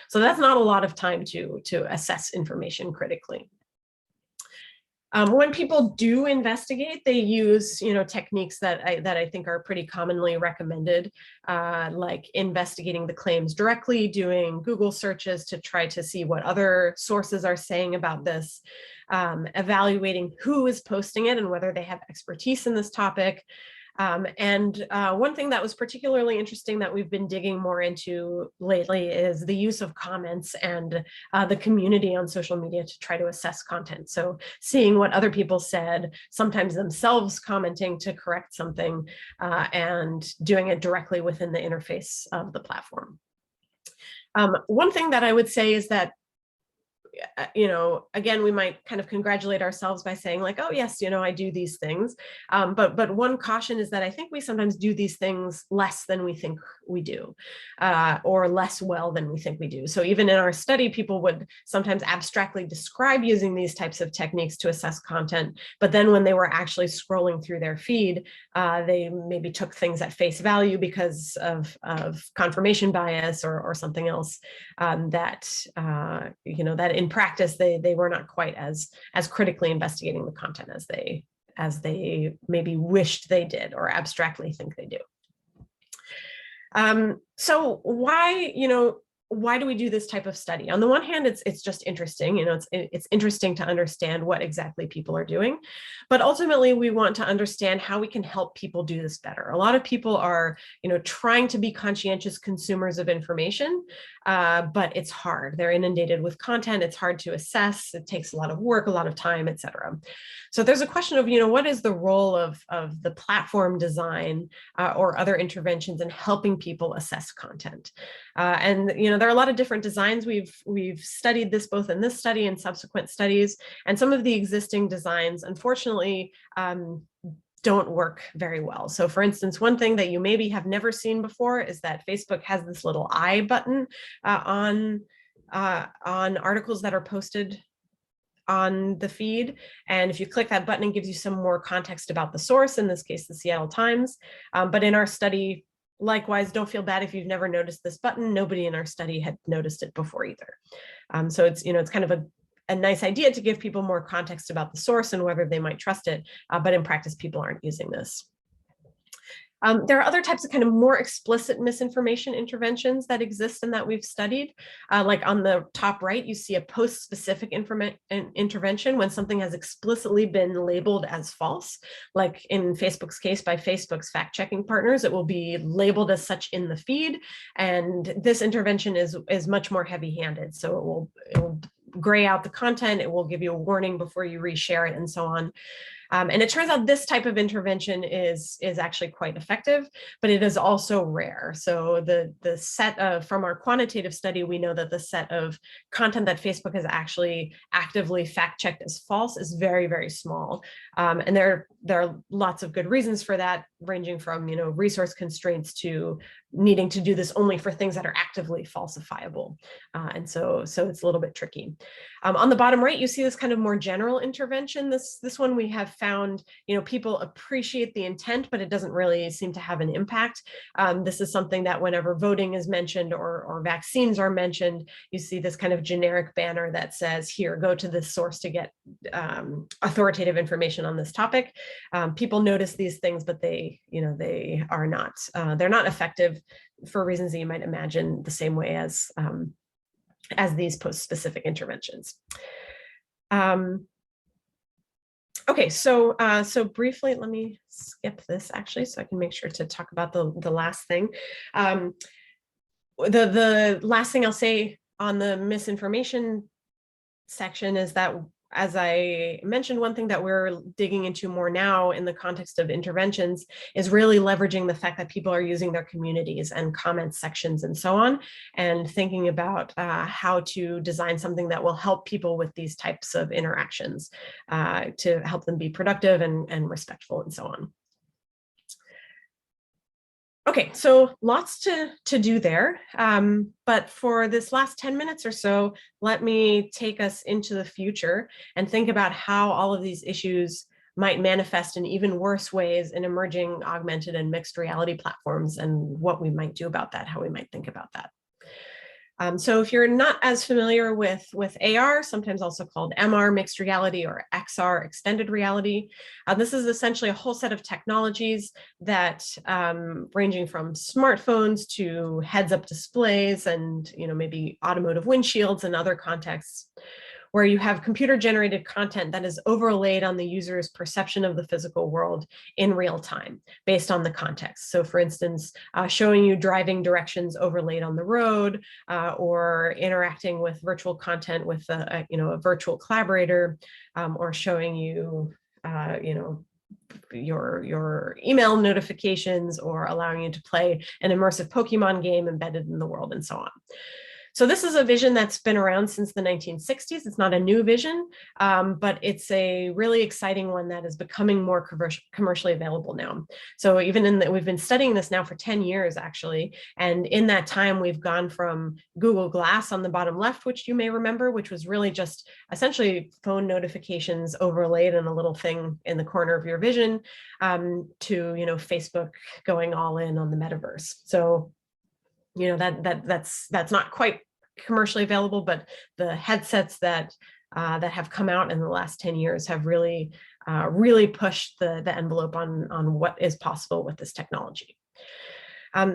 So that's not a lot of time to assess information critically. When people do investigate, they use techniques that I think are pretty commonly recommended, like investigating the claims directly, doing Google searches to try to see what other sources are saying about this, evaluating who is posting it and whether they have expertise in this topic. And one thing that was particularly interesting that we've been digging more into lately is the use of comments and the community on social media to try to assess content. So seeing what other people said, sometimes themselves commenting to correct something, and doing it directly within the interface of the platform. One thing that I would say is that again, we might kind of congratulate ourselves by saying like, oh yes, I do these things. But one caution is that I think we sometimes do these things less than we think we do, or less well than we think we do. So even in our study, people would sometimes abstractly describe using these types of techniques to assess content. But then when they were actually scrolling through their feed, they maybe took things at face value because of confirmation bias or something else that in practice they were not quite as critically investigating the content as they maybe wished they did or abstractly think they do. So why do we do this type of study? On the one hand, it's just interesting. It's interesting to understand what exactly people are doing, but ultimately we want to understand how we can help people do this better. A lot of people are, trying to be conscientious consumers of information, but it's hard. They're inundated with content. It's hard to assess. It takes a lot of work, a lot of time, et cetera. So there's a question of, what is the role of the platform design or other interventions in helping people assess content? And there are a lot of different designs. We've studied this both in this study and subsequent studies, and some of the existing designs, unfortunately, don't work very well. So for instance, one thing that you maybe have never seen before is that Facebook has this little I button on articles that are posted on the feed. And if you click that button, it gives you some more context about the source, in this case, the Seattle Times. But in our study, likewise, don't feel bad if you've never noticed this button. Nobody in our study had noticed it before either. So it's, it's kind of a nice idea to give people more context about the source and whether they might trust it, but in practice, people aren't using this. There are other types of kind of more explicit misinformation interventions that exist and that we've studied. Like on the top right, you see a post-specific intervention when something has explicitly been labeled as false. Like in Facebook's case, by Facebook's fact-checking partners, it will be labeled as such in the feed. And this intervention is much more heavy-handed. So it will gray out the content, it will give you a warning before you reshare it, and so on. And it turns out this type of intervention is actually quite effective, but it is also rare. So the set of, from our quantitative study, we know that the set of content that Facebook has actually actively fact-checked as false is very, very small. And there are lots of good reasons for that, ranging from resource constraints to needing to do this only for things that are actively falsifiable. And so it's a little bit tricky. On the bottom right, you see this kind of more general intervention. This one we have found, people appreciate the intent, but it doesn't really seem to have an impact. This is something that whenever voting is mentioned or vaccines are mentioned, you see this kind of generic banner that says, here, go to this source to get authoritative information on this topic. People notice these things, but they are not, they're not effective for reasons that you might imagine, the same way as these post-specific interventions. Okay, so briefly, let me skip this actually, so I can make sure to talk about the last thing. The last thing I'll say on the misinformation section is that, as I mentioned, one thing that we're digging into more now in the context of interventions is really leveraging the fact that people are using their communities and comment sections and so on, and thinking about how to design something that will help people with these types of interactions to help them be productive and respectful and so on. Okay, so lots to do there, but for this last 10 minutes or so, let me take us into the future and think about how all of these issues might manifest in even worse ways in emerging augmented and mixed reality platforms, and what we might do about that, how we might think about that. So if you're not as familiar with AR, sometimes also called MR, mixed reality, or XR, extended reality, this is essentially a whole set of technologies that ranging from smartphones to heads-up displays and maybe automotive windshields and other contexts, where you have computer-generated content that is overlaid on the user's perception of the physical world in real time, based on the context. So for instance, showing you driving directions overlaid on the road, or interacting with virtual content with a virtual collaborator, or showing you, your email notifications, or allowing you to play an immersive Pokemon game embedded in the world, and so on. So this is a vision that's been around since the 1960s. It's not a new vision, but it's a really exciting one that is becoming more commercially available now. So even we've been studying this now for 10 years, actually. And in that time, we've gone from Google Glass on the bottom left, which you may remember, which was really just essentially phone notifications overlaid in a little thing in the corner of your vision, to Facebook going all in on the metaverse. So that's not quite commercially available, but the headsets that have come out in the last 10 years have really pushed the envelope on what is possible with this technology.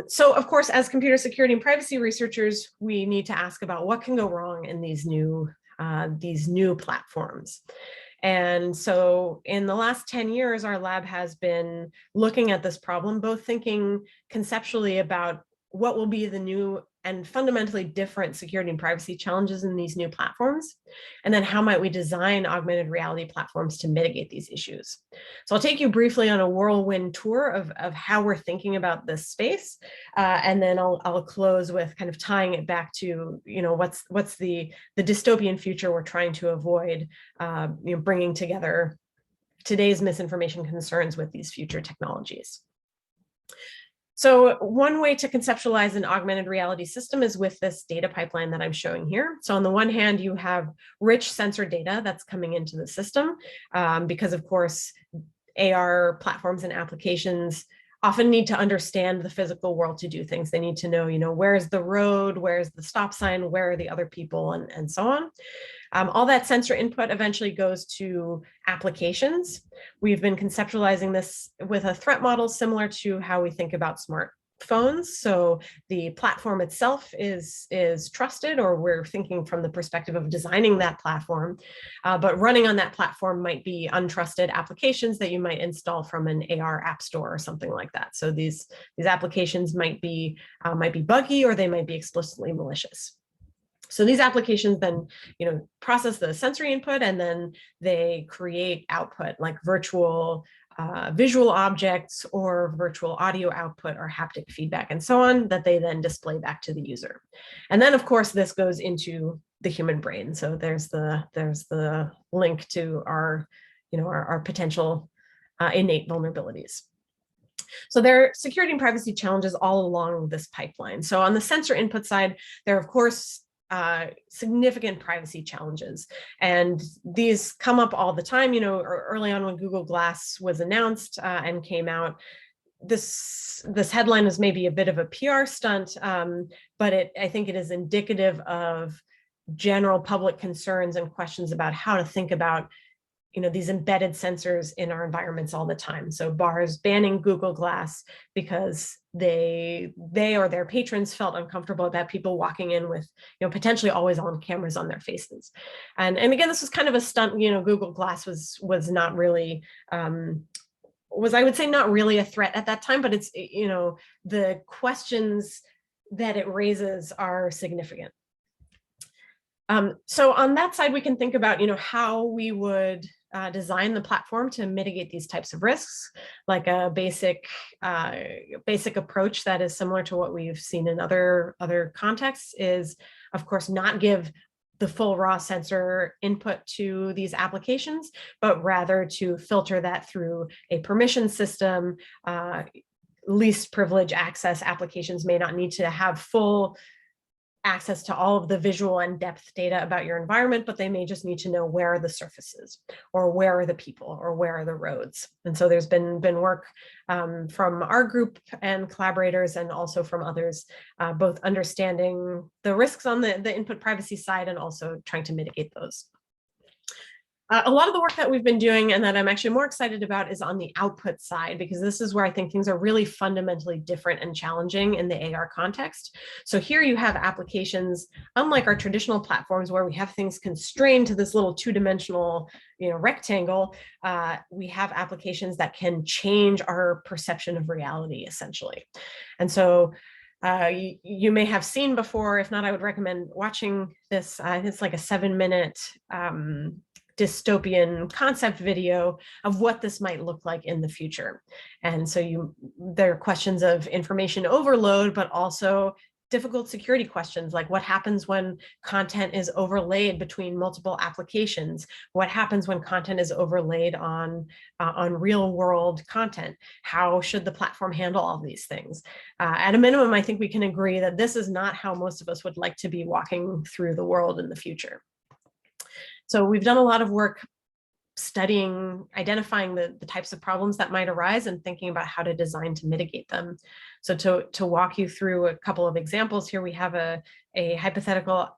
So of course, as computer security and privacy researchers, we need to ask about what can go wrong in these new platforms. And so in the last 10 years, our lab has been looking at this problem, both thinking conceptually about what will be the new and fundamentally different security and privacy challenges in these new platforms, and then how might we design augmented reality platforms to mitigate these issues. So I'll take you briefly on a whirlwind tour of how we're thinking about this space, and then I'll close with kind of tying it back to what's the dystopian future we're trying to avoid, bringing together today's misinformation concerns with these future technologies. So one way to conceptualize an augmented reality system is with this data pipeline that I'm showing here. So on the one hand, you have rich sensor data that's coming into the system, because of course, AR platforms and applications often need to understand the physical world to do things. They need to know, where's the road, where's the stop sign, where are the other people, and so on. All that sensor input eventually goes to applications. We've been conceptualizing this with a threat model similar to how we think about smartphones. So the platform itself is trusted, or we're thinking from the perspective of designing that platform, but running on that platform might be untrusted applications that you might install from an AR app store or something like that. So these applications might be buggy, or they might be explicitly malicious. So these applications then, process the sensory input, and then they create output like virtual visual objects or virtual audio output or haptic feedback and so on, that they then display back to the user. And then, of course, this goes into the human brain. So there's the link to our potential innate vulnerabilities. So there are security and privacy challenges all along this pipeline. So on the sensor input side, there are, of course, significant privacy challenges. And these come up all the time. Early on when Google Glass was announced and came out, this headline was maybe a bit of a PR stunt, but I think it is indicative of general public concerns and questions about how to think about these embedded sensors in our environments all the time. So bars banning Google Glass because they or their patrons felt uncomfortable about people walking in with potentially always on cameras on their faces. And again, this was kind of a stunt. Google Glass was not really was, I would say, not really a threat at that time, but it's the questions that it raises are significant. So on that side, we can think about how we would design the platform to mitigate these types of risks. Like a basic approach that is similar to what we've seen in other contexts is, of course, not give the full raw sensor input to these applications, but rather to filter that through a permission system. Least privilege access applications may not need to have full access to all of the visual and depth data about your environment, but they may just need to know where are the surfaces, or where are the people, or where are the roads. And so there's been work from our group and collaborators, and also from others, both understanding the risks on the input privacy side and also trying to mitigate those. A lot of the work that we've been doing, and that I'm actually more excited about, is on the output side, because this is where I think things are really fundamentally different and challenging in the AR context. So here you have applications, unlike our traditional platforms where we have things constrained to this little two-dimensional rectangle, we have applications that can change our perception of reality, essentially. And so you may have seen before. If not, I would recommend watching this. It's like a 7-minute dystopian concept video of what this might look like in the future. And so there are questions of information overload, but also difficult security questions, like what happens when content is overlaid between multiple applications? What happens when content is overlaid on real world content? How should the platform handle all these things? At a minimum, I think we can agree that this is not how most of us would like to be walking through the world in the future. So we've done a lot of work studying, identifying the types of problems that might arise and thinking about how to design to mitigate them. So to walk you through a couple of examples here, we have a hypothetical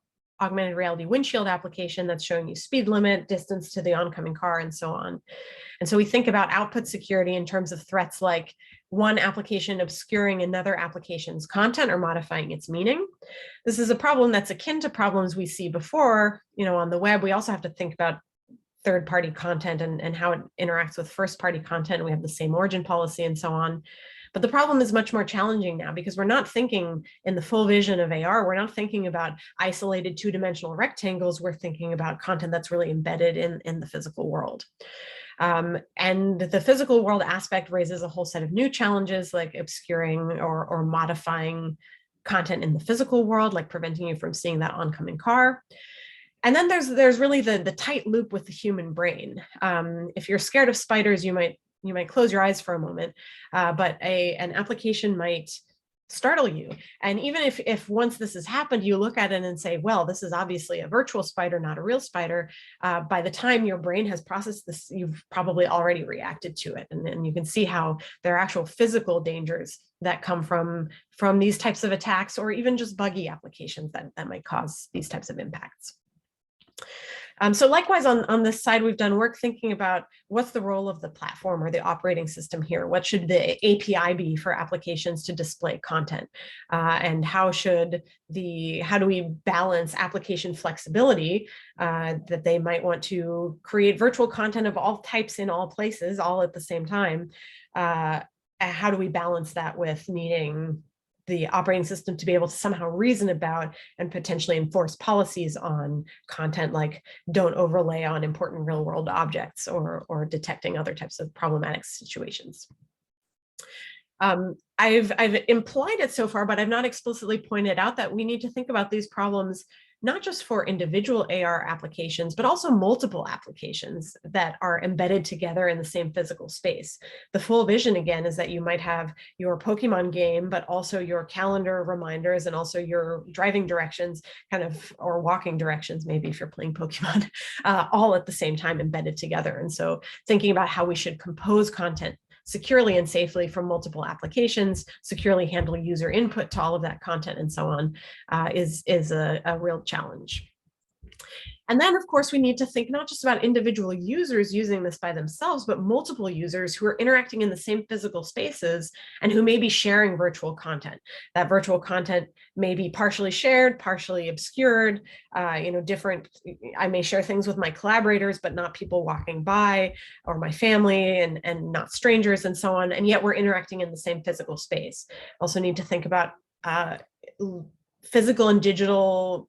augmented reality windshield application that's showing you speed limit, distance to the oncoming car, and so on. And so we think about output security in terms of threats like one application obscuring another application's content or modifying its meaning. This is a problem that's akin to problems we see before, on the web. We also have to think about third-party content and how it interacts with first-party content. We have the same origin policy and so on. But the problem is much more challenging now, because we're not thinking in the full vision of AR. We're not thinking about isolated two-dimensional rectangles. We're thinking about content that's really embedded in the physical world. And the physical world aspect raises a whole set of new challenges, like obscuring or modifying content in the physical world, like preventing you from seeing that oncoming car. And then there's really the tight loop with the human brain. If you're scared of spiders, you might close your eyes for a moment, but an application might startle you. And even if once this has happened, you look at it and say, well, this is obviously a virtual spider, not a real spider, by the time your brain has processed this, you've probably already reacted to it. And you can see how there are actual physical dangers that come from these types of attacks, or even just buggy applications that might cause these types of impacts. So likewise, on this side, we've done work thinking about what's the role of the platform or the operating system here. What should the API be for applications to display content? And how do we balance application flexibility that they might want to create virtual content of all types in all places, all at the same time? How do we balance that with needing the operating system to be able to somehow reason about and potentially enforce policies on content, like don't overlay on important real world objects, or detecting other types of problematic situations. I've implied it so far, but I've not explicitly pointed out that we need to think about these problems not just for individual AR applications, but also multiple applications that are embedded together in the same physical space. The full vision, again, is that you might have your Pokemon game, but also your calendar reminders and also your driving directions, or walking directions, maybe if you're playing Pokemon, all at the same time embedded together. And so thinking about how we should compose content securely and safely from multiple applications, securely handle user input to all of that content, and so on, is a real challenge. And then, of course, we need to think not just about individual users using this by themselves, but multiple users who are interacting in the same physical spaces and who may be sharing virtual content. That virtual content may be partially shared, partially obscured, different. I may share things with my collaborators, but not people walking by, or my family, and not strangers, and so on. And yet we're interacting in the same physical space. Also need to think about physical and digital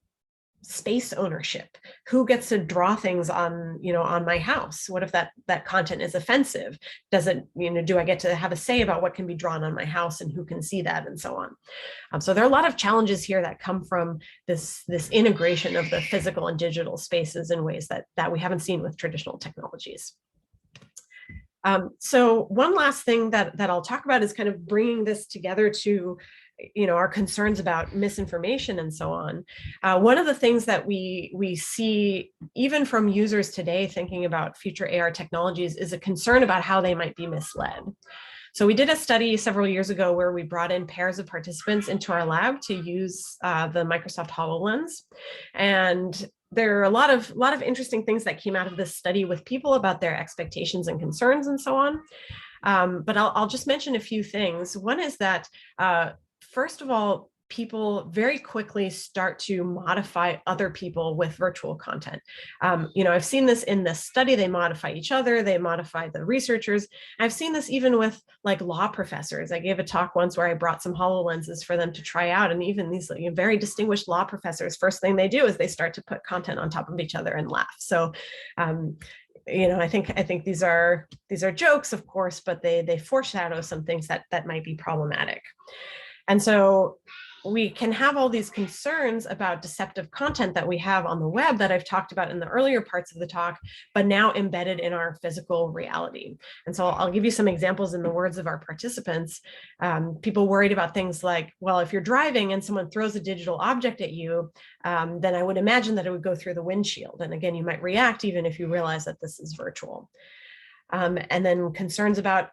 space ownership. Who gets to draw things on my house? What if that content is offensive? Does it, do I get to have a say about what can be drawn on my house and who can see that, and so on? So there are a lot of challenges here that come from this integration of the physical and digital spaces in ways that we haven't seen with traditional technologies. So one last thing that I'll talk about is kind of bringing this together to our concerns about misinformation and so on. One of the things that we see even from users today thinking about future AR technologies is a concern about how they might be misled. So we did a study several years ago where we brought in pairs of participants into our lab to use the Microsoft HoloLens. And there are a lot of interesting things that came out of this study with people about their expectations and concerns and so on. But I'll just mention a few things. One is that first of all, people very quickly start to modify other people with virtual content. I've seen this in this study. They modify each other, they modify the researchers. I've seen this even with like law professors. I gave a talk once where I brought some HoloLenses for them to try out. And even these very distinguished law professors, first thing they do is they start to put content on top of each other and laugh. So I think these are jokes, of course, but they foreshadow some things that might be problematic. And so we can have all these concerns about deceptive content that we have on the web that I've talked about in the earlier parts of the talk, but now embedded in our physical reality. And so I'll give you some examples in the words of our participants. People worried about things like, well, if you're driving and someone throws a digital object at you, then I would imagine that it would go through the windshield. And again, you might react even if you realize that this is virtual. And then concerns about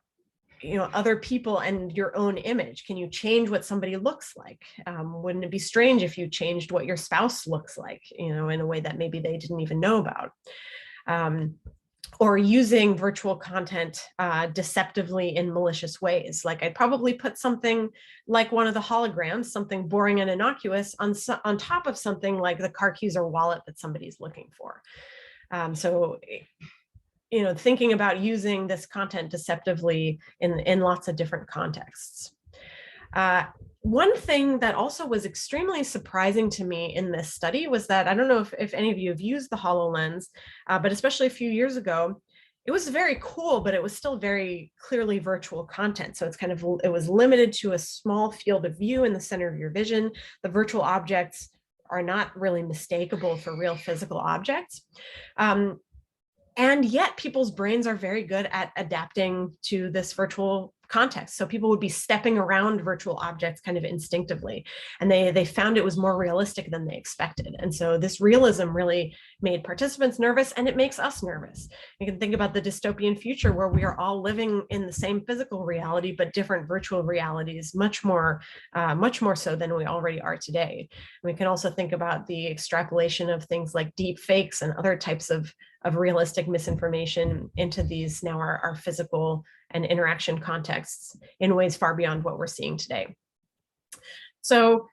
other people and your own image. Can you change what somebody looks like? Wouldn't it be strange if you changed what your spouse looks like, in a way that maybe they didn't even know about? Or using virtual content deceptively in malicious ways. Like I'd probably put something like one of the holograms, something boring and innocuous, on top of something like the car keys or wallet that somebody's looking for. Thinking about using this content deceptively in lots of different contexts. One thing that also was extremely surprising to me in this study was that, I don't know if any of you have used the HoloLens, but especially a few years ago, it was very cool, but it was still very clearly virtual content. So it was limited to a small field of view in the center of your vision. The virtual objects are not really mistakable for real physical objects. And yet people's brains are very good at adapting to this virtual context. So people would be stepping around virtual objects kind of instinctively, and they found it was more realistic than they expected. And so this realism really made participants nervous, and it makes us nervous. You can think about the dystopian future where we are all living in the same physical reality, but different virtual realities, much more so than we already are today. We can also think about the extrapolation of things like deep fakes and other types of realistic misinformation into these now our physical and interaction contexts in ways far beyond what we're seeing today. So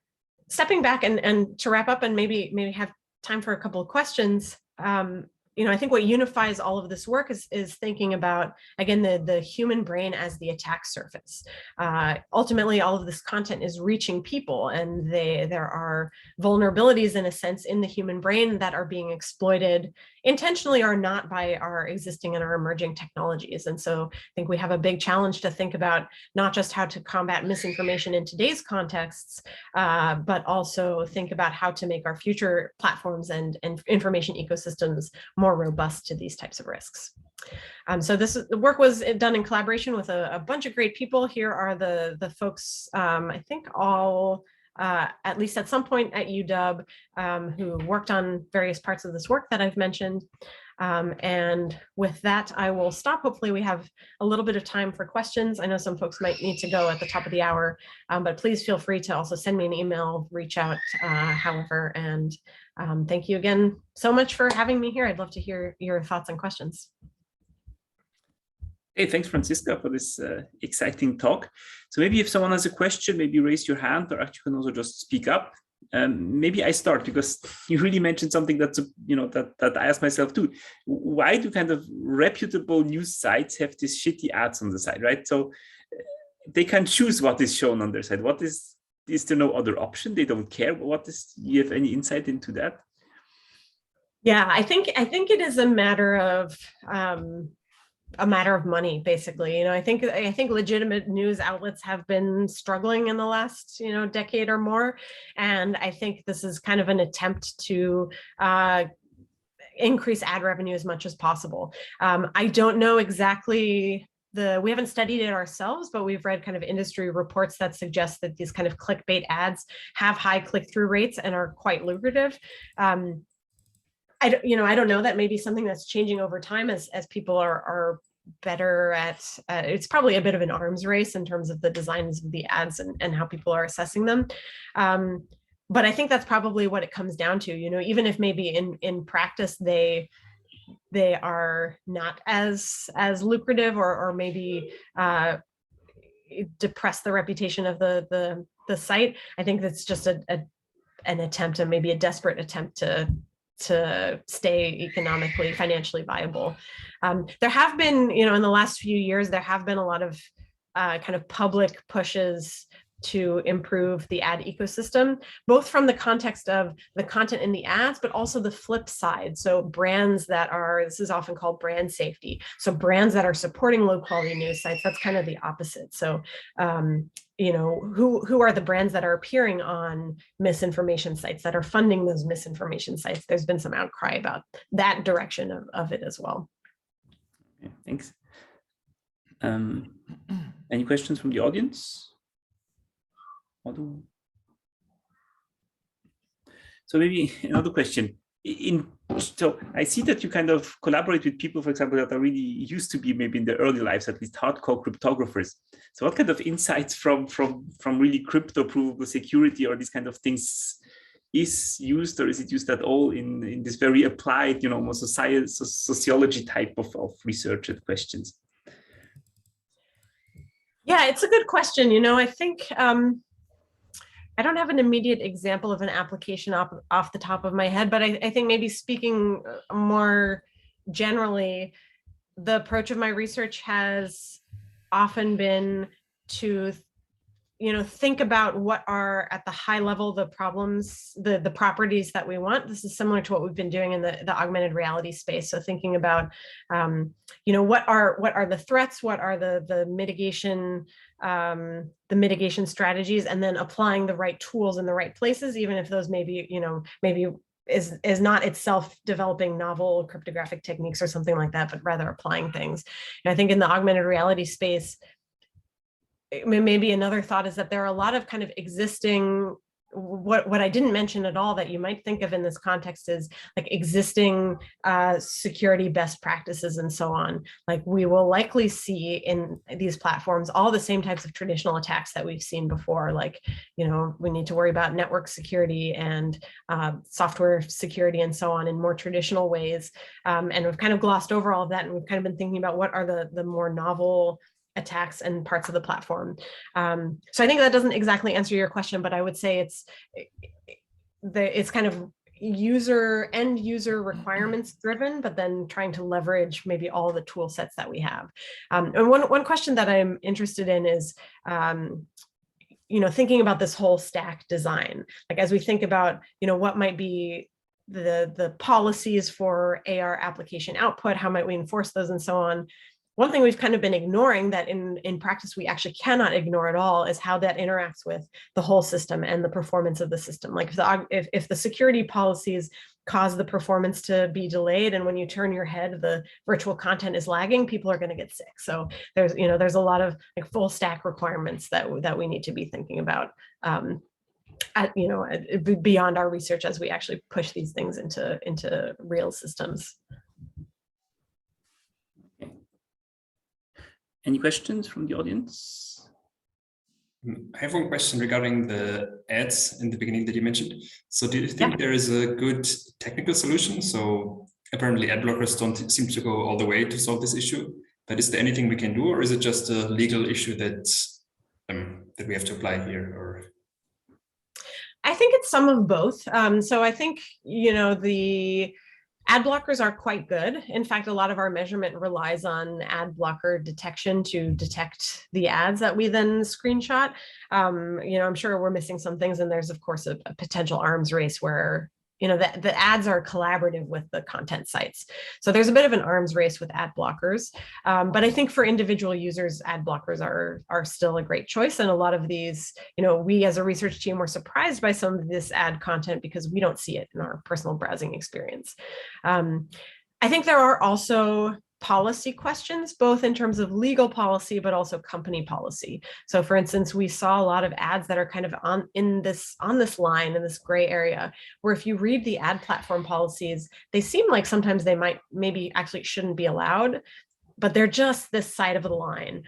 stepping back and to wrap up and maybe have time for a couple of questions, I think what unifies all of this work is thinking about, again, the human brain as the attack surface. Ultimately, all of this content is reaching people, and there are vulnerabilities, in a sense, in the human brain that are being exploited intentionally or not by our existing and our emerging technologies. And so I think we have a big challenge to think about not just how to combat misinformation in today's contexts, but also think about how to make our future platforms and information ecosystems more robust to these types of risks. So the work was done in collaboration with a bunch of great people. Here are the folks, I think all, at least at some point at UW, who worked on various parts of this work that I've mentioned. And with that, I will stop. Hopefully we have a little bit of time for questions. I know some folks might need to go at the top of the hour, but please feel free to also send me an email, reach out, however. And thank you again so much for having me here. I'd love to hear your thoughts and questions. Hey, thanks, Franziska, for this exciting talk. So maybe if someone has a question, maybe raise your hand, or actually you can also just speak up. Maybe I start, because you really mentioned something that's, that I asked myself too. Why do kind of reputable news sites have these shitty ads on the side, right? So they can choose what is shown on their side. Is there no other option? They don't care. You have any insight into that? Yeah, I think it is a matter of money, basically. I think legitimate news outlets have been struggling in the last decade or more, and I think this is kind of an attempt to increase ad revenue as much as possible. I don't know exactly we haven't studied it ourselves, but we've read kind of industry reports that suggest that these kind of clickbait ads have high click-through rates and are quite lucrative. I don't know, that may be something that's changing over time as people are better at, it's probably a bit of an arms race in terms of the designs of the ads and how people are assessing them. But I think that's probably what it comes down to, even if maybe in practice they are not as lucrative or maybe depress the reputation of the site. I think that's just an attempt, and maybe a desperate attempt to stay economically, financially viable. There have been, in the last few years, there have been a lot of kind of public pushes to improve the ad ecosystem, both from the context of the content in the ads, but also the flip side. So brands this is often called brand safety. So brands that are supporting low quality news sites, that's kind of the opposite. So, who are the brands that are appearing on misinformation sites, that are funding those misinformation sites? There's been some outcry about that direction of it as well. Yeah, thanks. Any questions from the audience? So maybe another question. So I see that you kind of collaborate with people, for example, that are really used to be maybe in their early lives, at least hardcore cryptographers. So what kind of insights from really crypto provable security or these kind of things is used, or is it used at all in this very applied, almost sociology type of research and questions? Yeah, it's a good question. I think I don't have an immediate example of an application off the top of my head, but I think maybe speaking more generally, the approach of my research has often been to think about what are at the high level the problems, the properties that we want. This is similar to what we've been doing in the augmented reality space. So thinking about what are the threats, what are the mitigation strategies, and then applying the right tools in the right places, even if those maybe is not itself developing novel cryptographic techniques or something like that, but rather applying things. And I think in the augmented reality space, maybe another thought is that there are a lot of kind of existing, what I didn't mention at all that you might think of in this context is like existing security best practices and so on. Like we will likely see in these platforms all the same types of traditional attacks that we've seen before. Like, you know, we need to worry about network security and software security and so on in more traditional ways. And we've kind of glossed over all of that, and we've kind of been thinking about what are the more novel attacks and parts of the platform. So I think that doesn't exactly answer your question, but I would say it's kind of end user requirements driven, but then trying to leverage maybe all the tool sets that we have. And one question that I'm interested in is, you know, thinking about this whole stack design, like as we think about, you know, what might be the policies for AR application output, how might we enforce those and so on. One thing we've kind of been ignoring that in practice we actually cannot ignore at all is how that interacts with the whole system and the performance of the system. Like if the security policies cause the performance to be delayed, and when you turn your head, the virtual content is lagging, people are going to get sick. So there's a lot of like full stack requirements that we need to be thinking about. Beyond our research as we actually push these things into real systems. Any questions from the audience? I have one question regarding the ads in the beginning that you mentioned. So do you think there is a good technical solution? So apparently ad blockers don't seem to go all the way to solve this issue, but is there anything we can do, or is it just a legal issue that we have to apply here? Or I think it's some of both. So I think, you know, the ad blockers are quite good. In fact, a lot of our measurement relies on ad blocker detection to detect the ads that we then screenshot. You know, I'm sure we're missing some things, and there's of course a potential arms race where, you know, the ads are collaborative with the content sites. So there's a bit of an arms race with ad blockers. But I think for individual users, ad blockers are still a great choice. And a lot of these, you know, we as a research team were surprised by some of this ad content because we don't see it in our personal browsing experience. I think there are also policy questions, both in terms of legal policy, but also company policy. So for instance, we saw a lot of ads that are kind of on this line, in this gray area, where if you read the ad platform policies, they seem like sometimes they maybe actually shouldn't be allowed, but they're just this side of the line.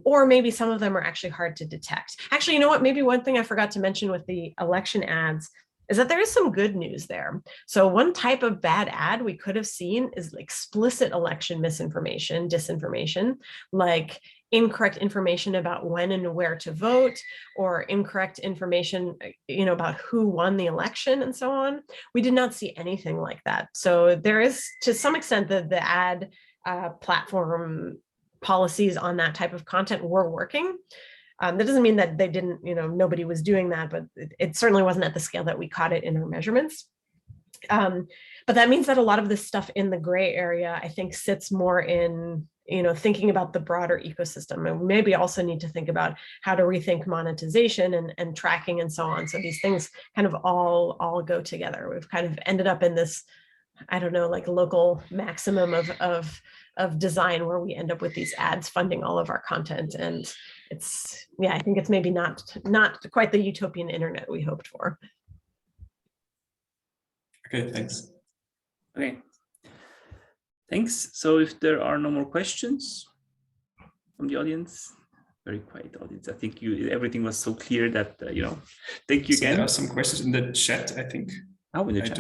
Or maybe some of them are actually hard to detect. Actually, you know what, maybe one thing I forgot to mention with the election ads is that there is some good news there. So one type of bad ad we could have seen is explicit election misinformation, disinformation, like incorrect information about when and where to vote, or incorrect information, you know, about who won the election and so on. We did not see anything like that. So there is, to some extent, the ad platform policies on that type of content were working. That doesn't mean that they didn't, you know, nobody was doing that, but it certainly wasn't at the scale that we caught it in our measurements. But that means that a lot of this stuff in the gray area, I think, sits more in, you know, thinking about the broader ecosystem. And we maybe also need to think about how to rethink monetization and tracking and so on. So these things kind of all go together. We've kind of ended up in this, I don't know, like local maximum of design where we end up with these ads funding all of our content. And it's, yeah, I think it's maybe not quite the utopian internet we hoped for. Okay, thanks. Okay, thanks. So if there are no more questions from the audience, very quiet audience. I think everything was so clear that, you know, thank you again. There are some questions in the chat, I think. Oh, in the chat.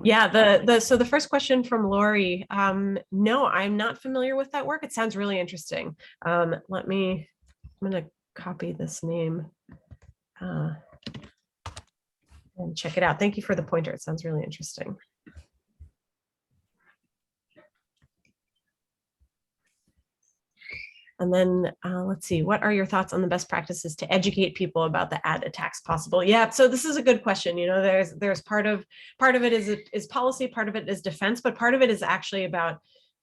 Yeah, so the first question from Lori, no, I'm not familiar with that work. It sounds really interesting. I'm gonna copy this name and check it out. Thank you for the pointer. It sounds really interesting. And then let's see, what are your thoughts on the best practices to educate people about the ad attacks possible? Yeah, so this is a good question. You know, there's part of it is policy, part of it is defense, but part of it is actually about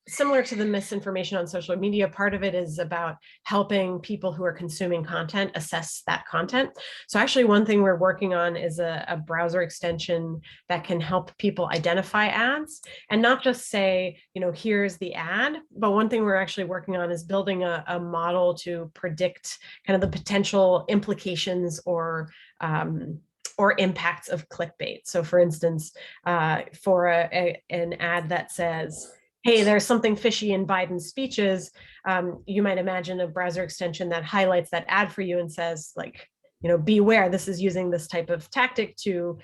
similar to the misinformation on social media, part of it is about helping people who are consuming content assess that content. So actually one thing we're working on is a browser extension that can help people identify ads and not just say, you know, here's the ad, but one thing we're actually working on is building a model to predict kind of the potential implications or impacts of clickbait. So for instance, for an ad that says, hey, there's something fishy in Biden's speeches, you might imagine a browser extension that highlights that ad for you and says, like, you know, beware, this is using this type of tactic to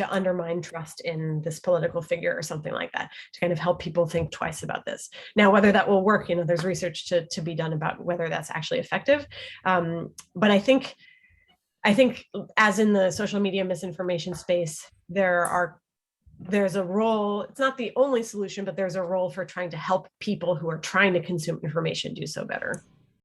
undermine trust in this political figure or something like that, to kind of help people think twice about this. Now, whether that will work, you know, there's research to be done about whether that's actually effective. But I think as in the social media misinformation space, there's a role, it's not the only solution, but there's a role for trying to help people who are trying to consume information do so better.